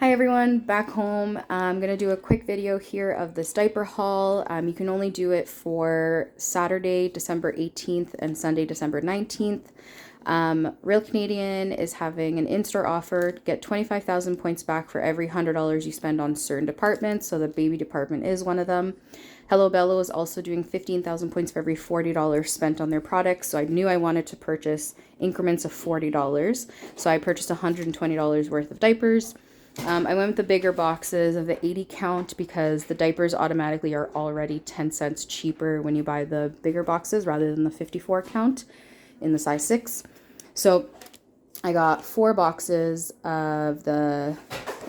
Hi everyone, back home. I'm going to do a quick video here of this diaper haul. You can only do it for Saturday, December 18th and Sunday, December 19th. Real Canadian is having an in-store offer. Get 25,000 points back for every $100 you spend on certain departments. So the baby department is one of them. Hello Bello is also doing 15,000 points for every $40 spent on their products. So I knew I wanted to purchase increments of $40. So I purchased $120 worth of diapers. I went with the bigger boxes of the 80 count because the diapers automatically are already 10 cents cheaper when you buy the bigger boxes rather than the 54 count in the size 6. So I got 4 boxes of the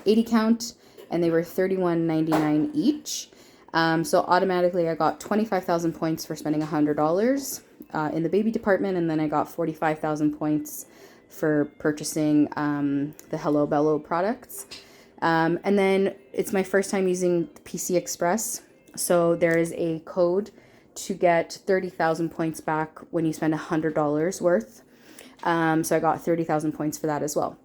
80 count and they were $31.99 each. So automatically I got 25,000 points for spending $100 in the baby department, and then I got 45,000 points for purchasing the Hello Bello products. And then it's my first time using PC Express, so there is a code to get 30,000 points back when you spend $100 worth. So I got 30,000 points for that as well.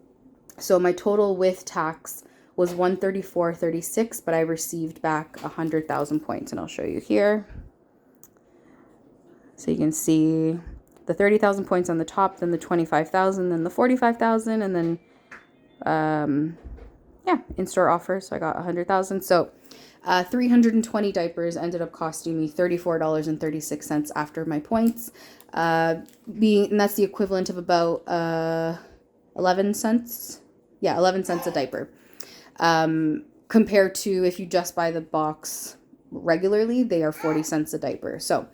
So my total with tax was 134.36, but I received back 100,000 points, and I'll show you here. So you can see the 30,000 points on the top, then the 25,000, then the 45,000, and then yeah, in-store offer. So I got 100,000. So 320 diapers ended up costing me $34.36 after my points, and that's the equivalent of about 11 cents. Yeah, 11 cents a diaper. Compared to if you just buy the box regularly, they are 40 cents a diaper. So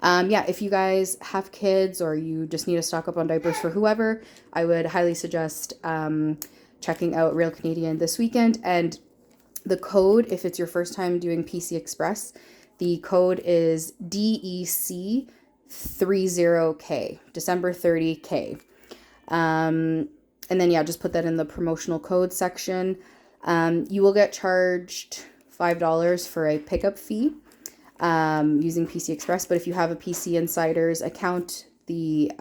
yeah, if you guys have kids or you just need to stock up on diapers for whoever, I would highly suggest checking out Real Canadian this weekend. And the code, if it's your first time doing PC Express, the code is DEC30K, December 30K. And then, yeah, just put that in the promotional code section. You will get charged $5 for a pickup fee using PC Express, but if you have a PC Insiders account, the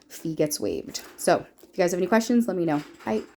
fee gets waived. So if you guys have any questions, let me know. Bye.